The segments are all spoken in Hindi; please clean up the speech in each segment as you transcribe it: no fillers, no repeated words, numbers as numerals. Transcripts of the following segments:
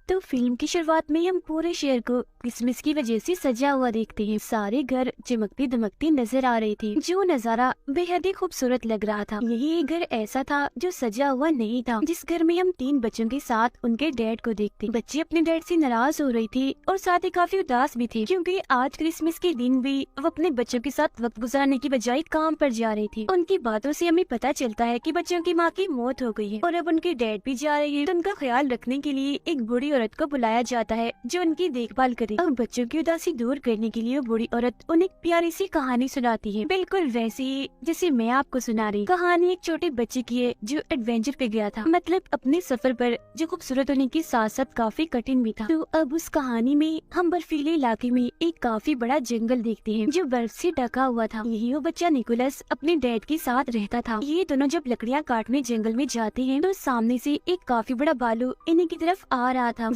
तो फिल्म की शुरुआत में हम पूरे शहर को क्रिसमस की वजह से सजा हुआ देखते हैं। सारे घर चमकती दमकती नजर आ रहे थे। जो नजारा बेहद ही खूबसूरत लग रहा था। यही एक घर ऐसा था जो सजा हुआ नहीं था, जिस घर में हम 3 बच्चों के साथ उनके डैड को देखते। बच्चे अपने डैड से नाराज हो रही थी और साथ ही काफी उदास भी थे, क्योंकि आज क्रिसमस के दिन भी वो अपने बच्चों के साथ वक्त गुजारने की बजाय काम पर जा रही थी। उनकी बातों से हमें पता चलता है कि बच्चों की माँ की मौत हो गई है और अब उनके डैड भी जा रहे हैं। तो उनका ख्याल रखने के लिए एक बूढ़ी औरत को बुलाया जाता है जो उनकी देखभाल करे। अब बच्चों की उदासी दूर करने के लिए वो बूढ़ी औरत उन्हें एक प्यारी सी कहानी सुनाती है, बिल्कुल वैसे ही जैसे मैं आपको सुना रही। कहानी एक छोटे बच्चे की है जो एडवेंचर पे गया था, मतलब अपने सफर पर, जो खूबसूरत होने के साथ साथ काफी कठिन भी था। तो अब उस कहानी में हम बर्फीले इलाके में एक काफी बड़ा जंगल देखते हैं जो बर्फ से ढका हुआ था। यही वो बच्चा निकोलस अपने डैड के साथ रहता था। ये दोनों जब लकड़ियाँ काटने जंगल में जाते हैं तो सामने से एक काफी बड़ा भालू इन्हीं की तरफ आ रहा था।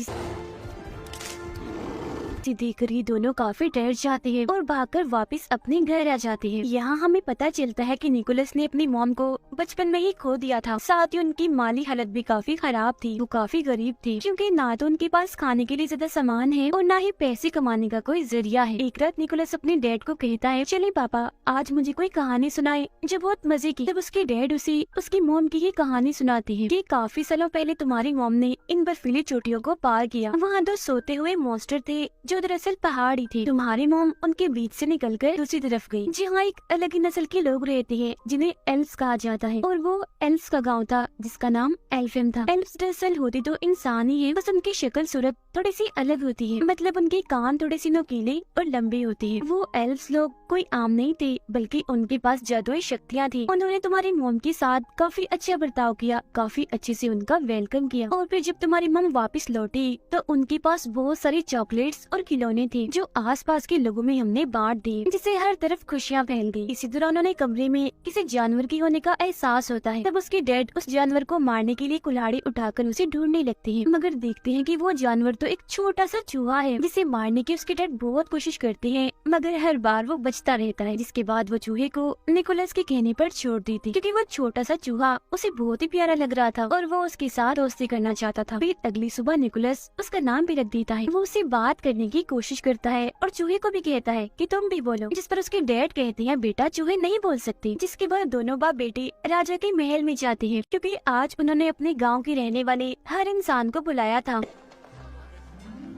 देखकर ये दोनों काफी डर जाते हैं और भागकर वापस अपने घर आ जाते हैं। यहाँ हमें पता चलता है कि निकोलस ने अपनी मॉम को बचपन में ही खो दिया था। साथ ही उनकी माली हालत भी काफी खराब थी। वो काफी गरीब थी, क्योंकि ना तो उनके पास खाने के लिए ज्यादा सामान है और ना ही पैसे कमाने का कोई जरिया है। एक रात निकोलस अपने डैड को कहता है, चले पापा आज मुझे कोई कहानी सुनाए, जो बहुत मजे की। जब उसके डैड उसे उसकी मॉम की ही कहानी सुनाती है कि काफी सालों पहले तुम्हारी मॉम ने इन बर्फीली चोटियों को पार किया। वहाँ 2 सोते हुए मॉन्स्टर थे जो दरअसल पहाड़ी थी। तुम्हारी मॉम उनके बीच से निकलकर दूसरी तरफ गई, जहाँ एक अलग ही नस्ल के लोग रहते हैं जिन्हें एल्व्स कहा जाता है, और वो एल्व्स का गांव था जिसका नाम एल्फेम था। एल्व्स दरअसल होती तो इंसान ही है, बस उनकी शक्ल सूरत थोड़ी सी अलग होती है, मतलब उनके कान थोड़े सी नुकीले और लंबे होते हैं। वो एल्व्स लोग कोई आम नहीं थे, बल्कि उनके पास जादुई शक्तियाँ थी। उन्होंने तुम्हारी मॉम के साथ काफी अच्छा बर्ताव किया, काफी अच्छे से उनका वेलकम किया, और फिर जब तुम्हारी मॉम वापस लौटी तो उनके पास बहुत सारी चॉकलेट्स और खिलौने थे जो आसपास के लोगों में हमने बांट दिए, जिससे हर तरफ खुशियाँ फैल गई। इसी दौरान उन्हें कमरे में किसी जानवर की होने का एहसास होता है। तब उसके डैड उस जानवर को मारने के लिए कुल्हाड़ी उठाकर उसे ढूंढने लगते हैं, मगर देखते हैं कि वो जानवर तो एक छोटा सा चूहा है, जिसे मारने की उसके डैड बहुत कोशिश करते हैं, मगर हर बार वो बचता रहता है। जिसके बाद वो चूहे को निकोलस के कहने पर छोड़ देती, क्योंकि वो छोटा सा चूहा उसे बहुत ही प्यारा लग रहा था और वो उसके साथ दोस्ती करना चाहता था। फिर अगली सुबह निकोलस उसका नाम भी रख देता है। वो उसे बात करने की कोशिश करता है और चूहे को भी कहता है कि तुम भी बोलो, जिस पर उसके डैड कहते हैं बेटा चूहे नहीं बोल सकते। जिसके बाद दोनों बाप बेटे राजा के महल में जाते हैं, क्योंकि आज उन्होंने अपने गांव के रहने वाले हर इंसान को बुलाया था।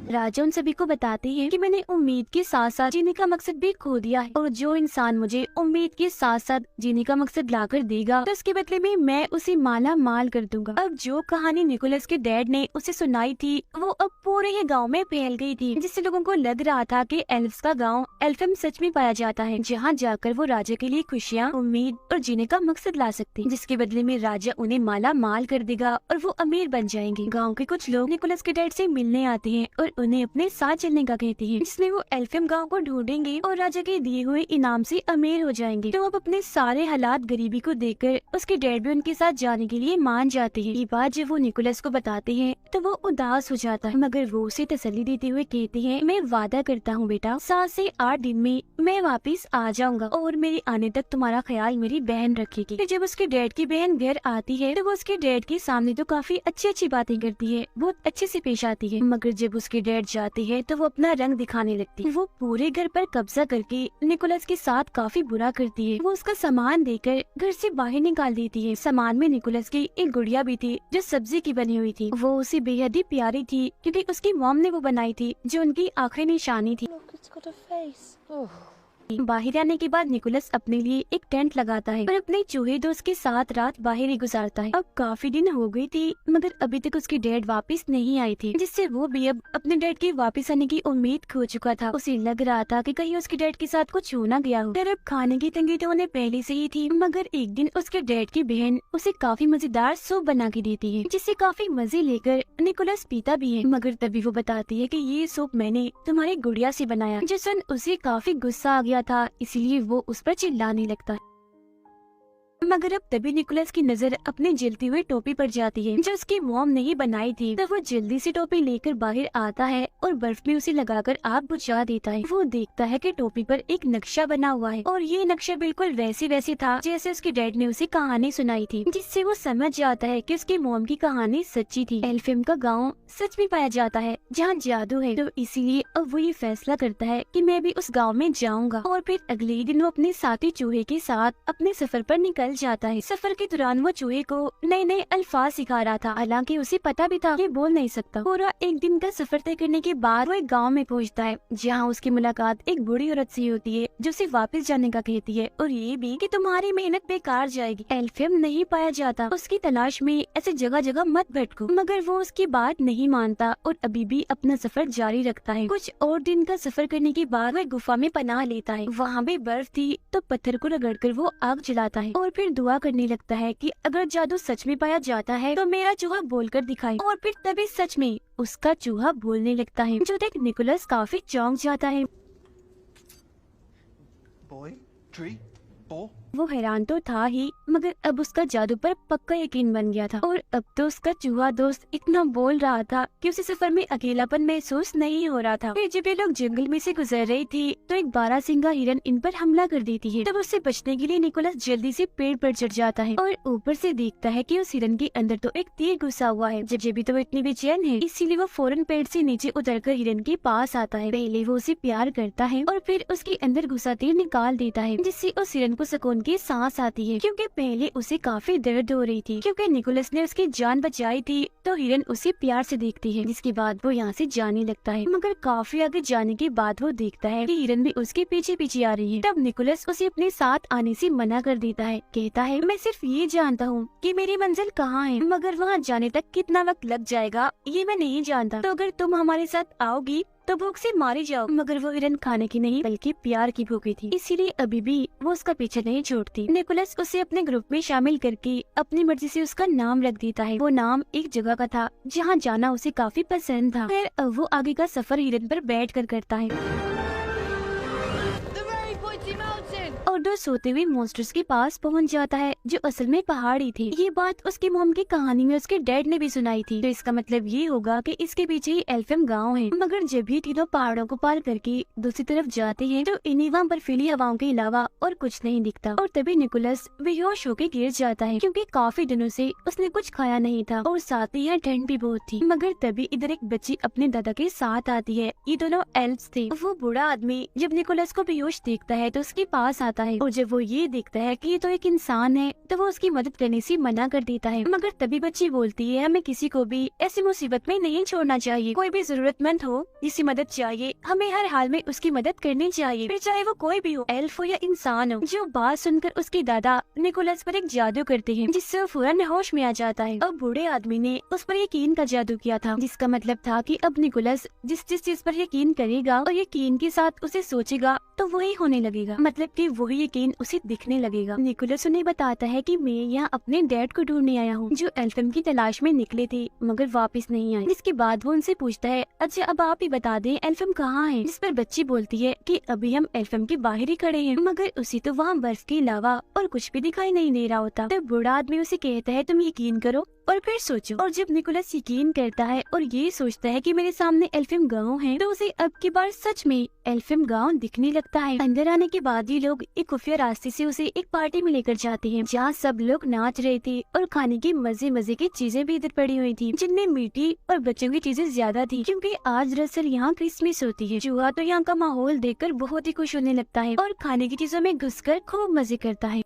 राजा उन सभी को बताते हैं कि मैंने उम्मीद के साथ साथ जीने का मकसद भी खो दिया है, और जो इंसान मुझे उम्मीद के साथ साथ जीने का मकसद लाकर देगा तो उसके बदले में मैं उसे माला माल कर दूंगा। अब जो कहानी निकोलस के डैड ने उसे सुनाई थी वो अब पूरे ही गांव में फैल गई थी, जिससे लोगों को लग रहा था कि एल्व्स का गांव एल्फेम सच में पाया जाता है, जहाँ जाकर वो राजा के लिए खुशियाँ, उम्मीद और जीने का मकसद ला सकते, जिसके बदले में राजा उन्हें माला माल कर देगा और वो अमीर बन जाएंगे। गाँव के कुछ लोग निकोलस के डैड से मिलने आते हैं और उन्हें अपने साथ चलने का कहते हैं, जिसमें वो एल्फेम गांव को ढूंढेंगे और राजा के दिए हुए इनाम से अमीर हो जाएंगे। तो अब अपने सारे हालात गरीबी को देखकर उसके डैड भी उनके साथ जाने के लिए मान जाते हैं। ये बात जब वो निकोलस को बताते हैं तो वो उदास हो जाता है, मगर वो उसे तसल्ली देते हुए कहते हैं, मैं वादा करता हूँ बेटा 7 से 8 दिन में मैं वापिस आ जाऊंगा और मेरे आने तक तुम्हारा ख्याल मेरी बहन रखेगी। फिर जब उसके डैड की बहन घर आती है तो वो उसके डैड के सामने तो काफी अच्छी अच्छी बातें करती है, बहुत अच्छे से पेश आती है, मगर जब उसके डैड जाते हैं तो वो अपना रंग दिखाने लगती है। वो पूरे घर पर कब्जा करके निकोलस के साथ काफी बुरा करती है। वो उसका सामान देकर घर से बाहर निकाल देती है। सामान में निकोलस की एक गुड़िया भी थी जो सब्जी की बनी हुई थी। वो उसे बेहद ही प्यारी थी, क्योंकि उसकी मॉम ने वो बनाई थी, जो उनकी आखिरी निशानी थी। बाहर आने के बाद निकोलस अपने लिए एक टेंट लगाता है और अपने चूहे दोस्त के साथ रात बाहर ही गुजारता है। अब काफी दिन हो गई थी, मगर अभी तक उसके डैड वापस नहीं आए थे, जिससे वो भी अब अपने डैड के वापस आने की उम्मीद खो चुका था। उसे लग रहा था कि कहीं उसके डैड के साथ कुछ हो ना गया हो। अब खाने की तंगी तो उन्हें पहले से ही थी, मगर एक दिन उसके डैड की बहन उसे काफी मजेदार सूप बना के देती है, जिससे काफी मजे लेकर निकोलस पीता भी है। मगर तभी वो बताती है कि ये सूप मैंने तुम्हारी गुड़िया से बनाया, जिस सुन उसे काफी गुस्सा आ गया था, इसलिए वो उस पर चिल्लाने लगता है। मगर अब तभी निकोलस की नजर अपनी जलती हुई टोपी पर जाती है जो उसकी मॉम ने ही बनाई थी। तब वो जल्दी से टोपी लेकर बाहर आता है और बर्फ में उसे लगाकर आग बुझा देता है। वो देखता है कि टोपी पर एक नक्शा बना हुआ है और ये नक्शा बिल्कुल वैसे था जैसे उसके डैड ने उसे कहानी सुनाई थी, जिससे वो समझ जाता है कि उसकी मॉम की कहानी सच्ची थी। एल्फियम का गाँव सच में पाया जाता है जहाँ जादू है, तो इसीलिए अब वो ये फैसला करता है कि मैं भी उस गाँव में जाऊंगा। और फिर अगले ही दिन वो अपने साथी चूहे के साथ अपने सफर पर निकल जाता है। सफर के दौरान वो चूहे को नए नए अल्फाज सिखा रहा था, हालांकि उसे पता भी था कि बोल नहीं सकता। पूरा एक दिन का सफर तय करने के बाद वो एक गांव में पहुंचता है जहां उसकी मुलाकात एक बूढ़ी औरत से होती है जो उसे वापस जाने का कहती है और ये भी कि तुम्हारी मेहनत बेकार जाएगी। एल्फियम नहीं पाया जाता, उसकी तलाश में ऐसे जगह जगह मत भटको। मगर वो उसकी बात नहीं मानता और अभी भी अपना सफर जारी रखता है। कुछ और दिन का सफर करने के बाद वो गुफा में पनाह लेता है। वहाँ भी बर्फ थी तो पत्थर को रगड़कर वो आग जलाता है और फिर दुआ करने लगता है कि अगर जादू सच में पाया जाता है तो मेरा चूहा बोलकर दिखाए। और फिर तभी सच में उसका चूहा बोलने लगता है, जो देख निकोलस काफी चौंक जाता है। Boy, tree, ball. वो हैरान तो था ही, मगर अब उसका जादू पर पक्का यकीन बन गया था। और अब तो उसका चूहा दोस्त इतना बोल रहा था कि उसे सफर में अकेलापन महसूस नहीं हो रहा था। फिर जब ये लोग जंगल में से गुजर रही थी तो एक बारहसिंगा हिरन इन पर हमला कर देती है। तब उससे बचने के लिए निकोलस जल्दी से पेड़ पर चढ़ जाता है और ऊपर से देखता है कि उस हिरन के अंदर तो एक तीर घुसा हुआ है। जब भी तो वो इतनी बेचैन है, इसीलिए वो फौरन पेड़ से नीचे उतरकर हिरन के पास आता है। पहले वो उसे प्यार करता है और फिर उसके अंदर घुसा तीर निकाल देता है, जिससे उस हिरन को सुकून की सांस आती है, क्योंकि पहले उसे काफी दर्द हो रही थी। क्योंकि निकोलस ने उसकी जान बचाई थी तो हिरन उसे प्यार से देखती है, जिसके बाद वो यहाँ से जाने लगता है। मगर काफी आगे जाने के बाद वो देखता है कि हिरन भी उसके पीछे पीछे आ रही है। तब निकोलस उसे अपने साथ आने से मना कर देता है। कहता है, मैं सिर्फ ये जानता हूँ कि मेरी मंजिल कहाँ है, मगर वहाँ जाने तक कितना वक्त लग जाएगा ये मैं नहीं जानता। तो अगर तुम हमारे साथ आओगी तो भूख से मारी जाओ। मगर वो हिरन खाने की नहीं बल्कि प्यार की भूखी थी, इसीलिए अभी भी वो उसका पीछे नहीं छोड़ती। निकोलस उसे अपने ग्रुप में शामिल करके अपनी मर्जी से उसका नाम रख देता है। वो नाम एक जगह का था जहाँ जाना उसे काफी पसंद था। फिर अब वो आगे का सफर हिरन पर बैठ कर करता है और दो सोते हुए मॉन्स्टर्स के पास पहुंच जाता है जो असल में पहाड़ी थे। ये बात उसकी मॉम की कहानी में उसके डैड ने भी सुनाई थी, तो इसका मतलब ये होगा कि इसके पीछे ही एल्फियम गांव है। मगर जब भी तीनों पहाड़ों को पार करके दूसरी तरफ जाते हैं तो इन्हीं वहाँ बर्फीली हवाओं के अलावा और कुछ नहीं दिखता। और तभी निकोलस बेहोश होकर गिर जाता है, क्योंकि काफी दिनों से उसने कुछ खाया नहीं था और साथ ही यहाँ ठंड भी बहुत थी। मगर तभी इधर एक बच्ची अपने दादा के साथ आती है। ये दोनों एल्फ्स थे। वो बूढ़ा आदमी जब निकोलस को बेहोश देखता है तो उसके पास आता है और जब वो ये देखता है कि ये तो एक इंसान है तो वो उसकी मदद करने से मना कर देता है। मगर तभी बच्ची बोलती है, हमें किसी को भी ऐसी मुसीबत में नहीं छोड़ना चाहिए। कोई भी जरूरतमंद हो, जिसे मदद चाहिए, हमें हर हाल में उसकी मदद करनी चाहिए, फिर चाहे वो कोई भी हो, एल्फ हो या इंसान हो। जो बात सुनकर उसके दादा निकोलस पर एक जादू करते हैं, जिससे वो फौरन होश में आ जाता है। अब बूढ़े आदमी ने उस पर यकीन का जादू किया था, जिसका मतलब था कि अब निकोलस जिस जिस चीज पर यकीन करेगा और यकीन के साथ उसे सोचेगा तो वही होने लगेगा, मतलब कि वही यकीन उसे दिखने लगेगा। निकोलस उन्हें बताता है कि मैं यहाँ अपने डैड को ढूंढने आया हूँ, जो एल्फियम की तलाश में निकले थे मगर वापस नहीं आए। जिसके बाद वो उनसे पूछता है, अच्छा अब आप ही बता दें एल्फियम कहाँ है। जिस पर बच्ची बोलती है कि अभी हम एल्फियम के बाहर ही खड़े हैं, मगर उसे तो वहाँ बर्फ के अलावा और कुछ भी दिखाई नहीं दे रहा होता। तो बूढ़ा आदमी उसे कहता है, तुम यकीन करो और फिर सोचो। और जब निकोलस यकीन करता है और ये सोचता है कि मेरे सामने एल्फियम गांव है, तो उसे अब की बार सच में एल्फियम गांव दिखने लगता है। अंदर आने के बाद ये लोग एक खुफिया रास्ते से उसे एक पार्टी में लेकर जाते हैं, जहाँ सब लोग नाच रहे थे और खाने की मजे मजे की चीजें भी इधर पड़ी हुई थी, जिनमें मीठी और बच्चों की चीजें ज्यादा थी, क्योंकि आज दरअसल यहाँ क्रिसमस होती है। चूहा तो यहाँ का माहौल देखकर बहुत ही खुश होने लगता है और खाने की चीजों में घुसकर खूब मजे करता है।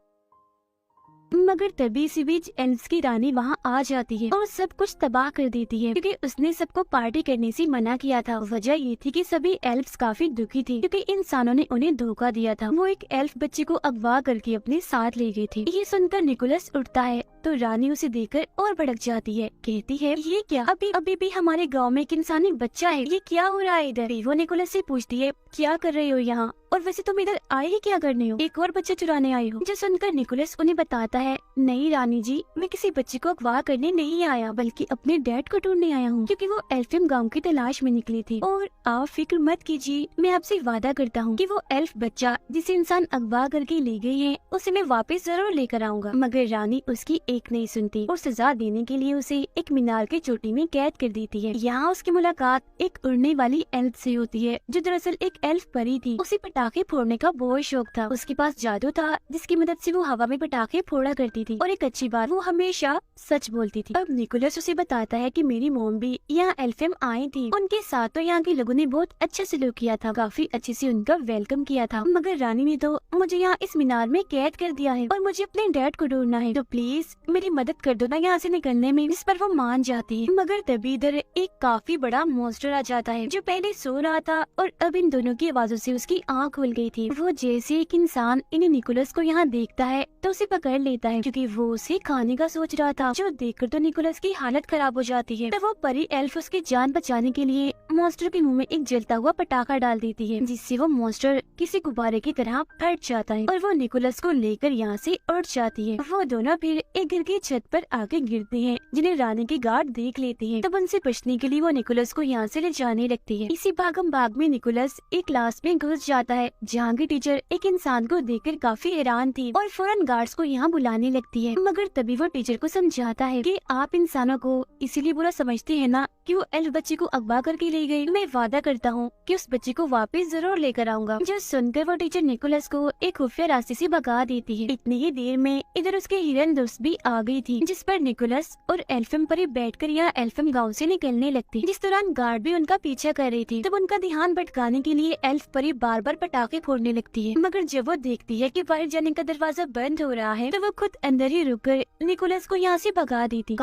मगर तभी इसी बीच एल्फ्स की रानी वहाँ आ जाती है और सब कुछ तबाह कर देती है, क्योंकि उसने सबको पार्टी करने से मना किया था। वजह ये थी कि सभी एल्फ्स काफी दुखी थे, क्योंकि इंसानों ने उन्हें धोखा दिया था। वो एक एल्फ बच्चे को अगवा करके अपने साथ ले गए थे। ये सुनकर निकोलस उठता है तो रानी उसे देखकर और भड़क जाती है। कहती है ये क्या, अभी अभी भी हमारे गांव में एक इंसानी बच्चा है, ये क्या हो रहा है इधर। वो निकोलस से पूछती है क्या कर रहे हो यहाँ, और वैसे तुम इधर आए ही क्या करने हो, एक और बच्चा चुराने आई हो। जो सुनकर निकोलस उन्हें बताता है नहीं रानी जी, मैं किसी बच्चे को अगवा करने नहीं आया, बल्कि अपने डैड को ढूंढने आया हूँ, क्योंकि वो एल्फियम गांव की तलाश में निकली थी। और आप फिक्र मत कीजिए, मैं आपसे वादा करता हूँ कि वो एल्फ बच्चा जिसे इंसान अगवा करके ले गए हैं उसे मैं वापस जरूर लेकर आऊंगा। मगर रानी उसकी एक नहीं सुनती और सजा देने के लिए उसे एक मीनार की चोटी में कैद कर देती है। यहाँ उसकी मुलाकात एक उड़ने वाली एल्फ से होती है, जो दरअसल एक एल्फ परी थी। उसे पटाखे फोड़ने का बहुत शौक था, उसके पास जादू था जिसकी मदद से वो हवा में पटाखे फोड़ा करती थी, और एक अच्छी बात, वो हमेशा सच बोलती थी। अब निकोलस उसे बताता है कि मेरी मॉम भी यहाँ एल्फियम आई थी, उनके साथ तो यहाँ के लोगों ने बहुत अच्छा सलूक किया था, काफी अच्छे से उनका वेलकम किया था, मगर रानी ने तो मुझे यहाँ इस मीनार में कैद कर दिया है और मुझे अपने डैड को ढूंढना है, तो प्लीज मेरी मदद कर दो ना यहाँ से निकलने में। इस पर वो मान जाती है, मगर तभी इधर एक काफी बड़ा मॉन्स्टर आ जाता है जो पहले सो रहा था और अब इन दोनों की आवाजों से उसकी आँख खुल गई थी। वो जैसे एक इंसान इन निकोलस को यहाँ देखता है तो उसे पकड़ लेता है, क्योंकि वो उसे खाने का सोच रहा था, जो देखकर तो निकोलस की हालत खराब हो जाती है। तो वो परी एल्फ उसकी जान बचाने के लिए मॉन्स्टर के मुंह में एक जलता हुआ पटाखा डाल देती है, जिससे वो मॉन्स्टर किसी गुब्बारे की तरह फट जाता है और वो निकोलस को लेकर यहाँ से उड़ जाती है। वो दोनों फिर एक घर की छत पर आके गिरते हैं, जिन्हें रानी के गार्ड देख लेते हैं। तब उनसे बचने के लिए वो निकोलस को यहाँ से ले जाने लगती है। इसी भागम भाग में निकोलस एक क्लास में घुस जाता है, जहाँ की टीचर एक इंसान को देखकर काफी हैरान थी और फौरन गार्ड्स को यहाँ बुलाने लगती है। मगर तभी वो टीचर को समझाता है कि आप इंसानों को इसीलिए बुरा समझते हैं ना कि वो एल्फ बच्चे को अगवा करके ले गई। मैं वादा करता हूँ कि उस बच्चे को वापस जरूर लेकर आऊंगा। जो सुनकर वो टीचर निकोलस को एक खुफिया रास्ते से भगा देती है। इतनी ही देर में इधर उसके हिरन दोस्त भी आ गई थी, जिस पर निकोलस और एल्फियम परी बैठकर यहाँ एल्फियम गाँव से निकलने लगती। जिस दौरान गार्ड भी उनका पीछा कर रही थी, तब उनका ध्यान भटकाने के लिए एल्फ परी बार बार पटाखे फोड़ने लगती है। मगर जब वो देखती है कि बाहर जाने का दरवाजा बंद हो रहा है, तो वो खुद अंदर ही रुककर निकोलस को यहाँ से भगा देती।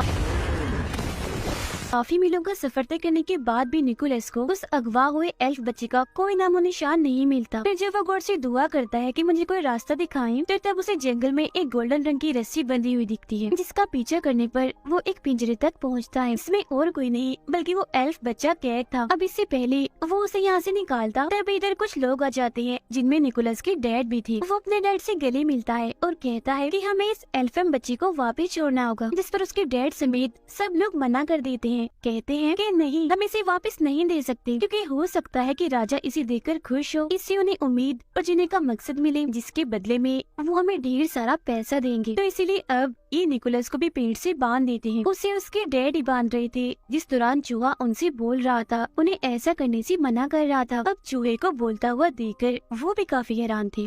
काफी मीलों का सफर तय करने के बाद भी निकोलस को उस अगवा हुए एल्फ बच्चे का कोई नामो निशान नहीं मिलता। फिर जब वो गॉड से दुआ करता है कि मुझे कोई रास्ता दिखाएं, तो तब उसे जंगल में एक गोल्डन रंग की रस्सी बंधी हुई दिखती है, जिसका पीछा करने पर वो एक पिंजरे तक पहुंचता है। इसमें और कोई नहीं बल्कि वो एल्फ बच्चा कैद था। अब इससे पहले वो उसे यहाँ से निकालता, तब इधर कुछ लोग आ जाते हैं, जिनमें निकोलस की डैड भी थी। वो अपने डैड से गले मिलता है और कहता है कि हमें इस एल्फियम बच्चे को वापस छोड़ना होगा, जिस पर उसके डैड समेत सब लोग मना कर देते हैं। कहते हैं कि नहीं, हम इसे वापस नहीं दे सकते, क्योंकि हो सकता है कि राजा इसे देखकर खुश हो, इससे उन्हें उम्मीद और जीने का मकसद मिले, जिसके बदले में वो हमें ढेर सारा पैसा देंगे। तो इसीलिए अब ये निकोलस को भी पेड़ से बांध देते हैं। उसे उसके डैड ही बांध रहे थे, जिस दौरान चूहा उनसे बोल रहा था, उन्हें ऐसा करने से मना कर रहा था। अब चूहे को बोलता हुआ देखकर वो भी काफी हैरान थे।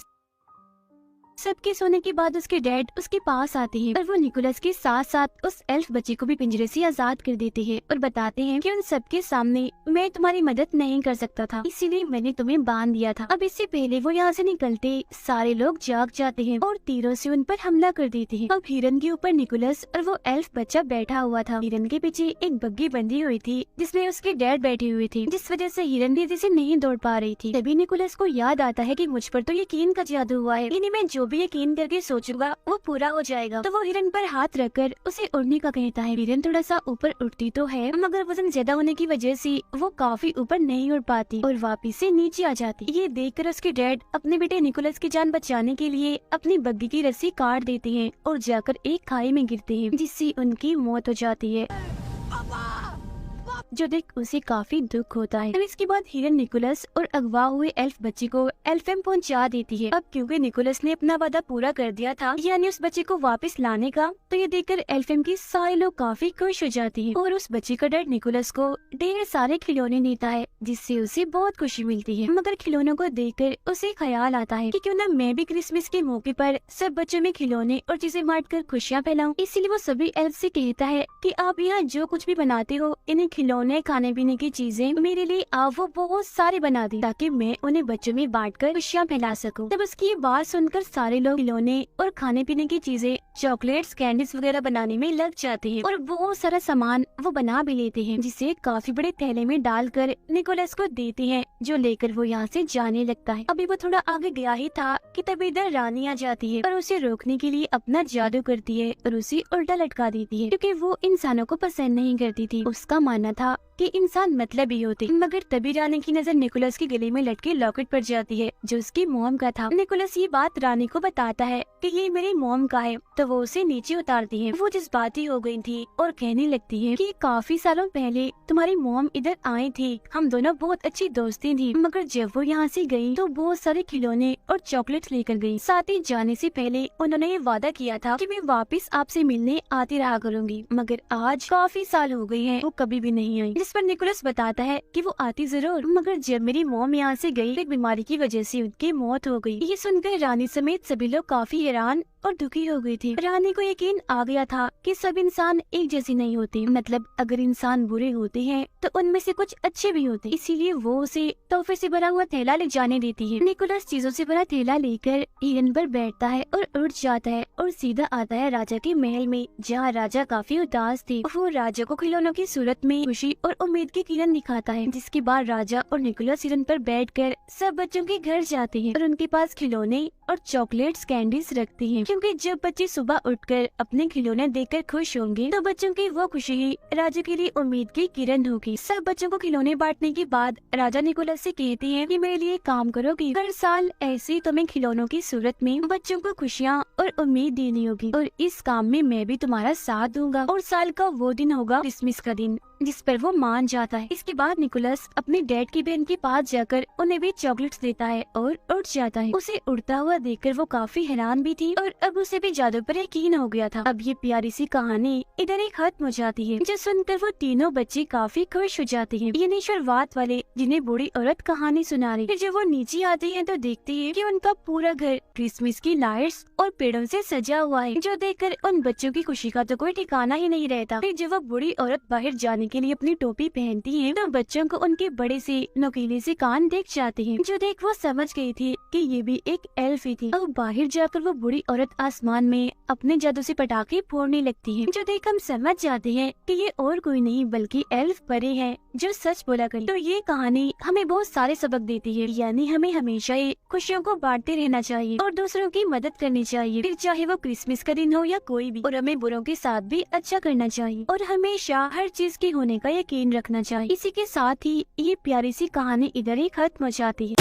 सबके सोने के बाद उसके डैड उसके पास आते हैं और वो निकोलस के साथ साथ उस एल्फ बच्चे को भी पिंजरे से आजाद कर देते हैं और बताते हैं कि उन सबके सामने मैं तुम्हारी मदद नहीं कर सकता था, इसीलिए मैंने तुम्हें बांध दिया था। अब इससे पहले वो यहाँ से निकलते सारे लोग जाग जाते हैं और तीरों से उन पर हमला कर देते हैं। अब हिरन के ऊपर निकोलस और वो एल्फ बच्चा बैठा हुआ था। हिरन के पीछे एक बग्गी बंधी हुई थी, जिसमें उसके डैड बैठे हुए थे, जिस वजह से हिरन तेजी से नहीं दौड़ पा रही थी। तभी निकोलस को याद आता है कि मुझ पर तो यकीन का जादू हुआ है, इन्हें मैं जो भी यकीन करके सोचूंगा वो पूरा हो जाएगा। तो वो हिरन पर हाथ रखकर उसे उड़ने का कहता है। हिरन थोड़ा सा ऊपर उड़ती तो है, मगर वजन ज्यादा होने की वजह से वो काफी ऊपर नहीं उड़ पाती और वापिस से नीचे आ जाती। ये देखकर उसके डैड अपने बेटे निकोलस की जान बचाने के लिए अपनी बग्गी की रस्सी काट देते हैं और जाकर एक खाई में गिरते हैं, जिससे उनकी मौत हो जाती है, जो देख उसे काफी दुख होता है। इसके बाद हिरन निकोलस और अगवा हुए एल्फ बच्चे को एल्फियम पहुंचा देती है। अब क्योंकि निकोलस ने अपना वादा पूरा कर दिया था, यानी उस बच्चे को वापस लाने का, तो ये देखकर एल्फियम के सारे लोग काफी खुश हो जाते हैं और उस बच्चे का डैड निकोलस को ढेर सारे खिलौने देता है, जिससे उसे बहुत खुशी मिलती है। मगर खिलौनों को देखकर उसे ख्याल आता है कि क्यों न मैं भी क्रिसमस के मौके पर सब बच्चों में खिलौने और चीजें बांट कर खुशियाँ फैलाऊं। इसीलिए वो सभी एल्फ से कहता है कि आप यहाँ जो कुछ भी बनाते हो, इन्हें खिलौने खाने पीने की चीजें मेरे लिए आप वो बहुत सारे बना दी, ताकि मैं उन्हें बच्चों में बांटकर खुशियाँ फैला सकूं। तब उसकी ये बात सुनकर सारे लोग खिलौने और खाने पीने की चीजें चॉकलेट्स कैंडीज वगैरह बनाने में लग जाते हैं और बहुत सारा सामान वो बना भी लेते हैं, जिसे काफी बड़े थैले में डालकर निकोलस को देते हैं, जो लेकर वो यहाँ से जाने लगता है। अभी वो थोड़ा आगे गया ही था कि तभी इधर रानी आ जाती है और उसे रोकने के लिए अपना जादू करती है और उसे उल्टा लटका देती है, क्योंकि वो इंसानों को पसंद नहीं करती थी। उसका मानना था कि इंसान मतलबी होते, मगर तभी रानी की नजर निकोलस के गले में लटके लॉकेट पर जाती है, जो उसकी मॉम का था। निकोलस ये बात रानी को बताता है कि ये मेरी मॉम का है, तो वो उसे नीचे उतारती है। वो जज्बाती हो गई थी और कहने लगती है कि काफी सालों पहले तुम्हारी मॉम इधर आई थी, हम दोनों बहुत अच्छी दोस्ती थी, मगर जब वो यहाँ से गई तो बहुत सारे खिलौने और चॉकलेट्स लेकर गई। साथ ही जाने से पहले उन्होंने ये वादा किया था कि मैं वापस आपसे मिलने आती रहा करूंगी, मगर आज काफी साल हो गई है, वो कभी भी नहीं आई। जिस पर निकोलस बताता है कि वो आती जरूर, मगर जब मेरी मॉम यहाँ से गई, एक बीमारी की वजह से उनकी मौत हो गई। ये सुनकर रानी समेत सभी लोग काफी हैरान और दुखी हो गई थी। रानी को यकीन आ गया था कि सब इंसान एक जैसे नहीं होते, मतलब अगर इंसान बुरे होते हैं तो उनमें से कुछ अच्छे भी होते, इसीलिए वो उसे तोहफे से भरा हुआ थैला ले जाने देती है। निकोलस चीजों से भरा थैला लेकर हिरन पर बैठता है और उड़ जाता है और सीधा आता है राजा के महल में, जहाँ राजा काफी उदास थे। वो राजा को खिलौनों की सूरत में खुशी और उम्मीद की किरण दिखाता है, जिसके बाद राजा और निकोलस हिरन पर बैठकर सब बच्चों के घर जाते हैं और उनके पास खिलौने और चॉकलेट्स कैंडीज रखते हैं, क्योंकि जब बच्चे सुबह उठकर अपने खिलौने देखकर खुश होंगे तो बच्चों की वो खुशी ही राजा के लिए उम्मीद की किरण होगी। सब बच्चों को खिलौने बांटने के बाद राजा निकोलस से कहते हैं कि मेरे लिए काम करोगी, हर साल ऐसे तुम्हें खिलौनों की सूरत में बच्चों को खुशियाँ और उम्मीद देनी होगी, और इस काम में मैं भी तुम्हारा साथ दूंगा। और साल का वो दिन होगा क्रिसमस का दिन, जिस पर वो मान जाता है। इसके बाद निकोलस अपने डैड की बहन के पास जाकर उन्हें भी चॉकलेट्स देता है और उड़ जाता है। उसे उड़ता हुआ देखकर वो काफी हैरान भी थी और अब उसे भी जादू पर यकीन हो गया था। अब ये प्यारी सी कहानी इधर ही खत्म हो जाती है, जो सुनकर वो तीनों बच्चे काफी खुश हो जाते हैं। ये नहीं शुरुआत वाले जिन्हें बूढ़ी औरत कहानी सुना रही। फिर जब वो नीचे आते हैं तो देखते हैं कि उनका पूरा घर क्रिसमस की लाइट्स और पेड़ों से सजा हुआ है, जो देखकर उन बच्चों की खुशी का तो कोई ठिकाना ही नहीं रहता। फिर जब वो बूढ़ी औरत बाहर जाने के लिए अपनी टोपी पहनती है तो बच्चों को उनके बड़े से नुकीले से कान दिख जाते हैं, जो देख वो समझ गई थी कि ये भी एक एल्फ ही थी। और बाहर जाकर वो बूढ़ी औरत आसमान में अपने जादू से पटाखे फोड़ने लगती है, जो देख हम समझ जाते हैं कि ये और कोई नहीं बल्कि एल्फ परी है जो सच बोला करी। तो ये कहानी हमें बहुत सारे सबक देती है, यानी हमें हमेशा ही खुशियों को बांटते रहना चाहिए और दूसरों की मदद करनी चाहिए, फिर चाहे वो क्रिसमस का दिन हो या कोई भी। और हमें बुरों के साथ भी अच्छा करना चाहिए और हमेशा हर चीज के होने का यकीन रखना चाहिए। इसी के साथ ही ये प्यारी सी कहानी इधर ही खत्म हो जाती है।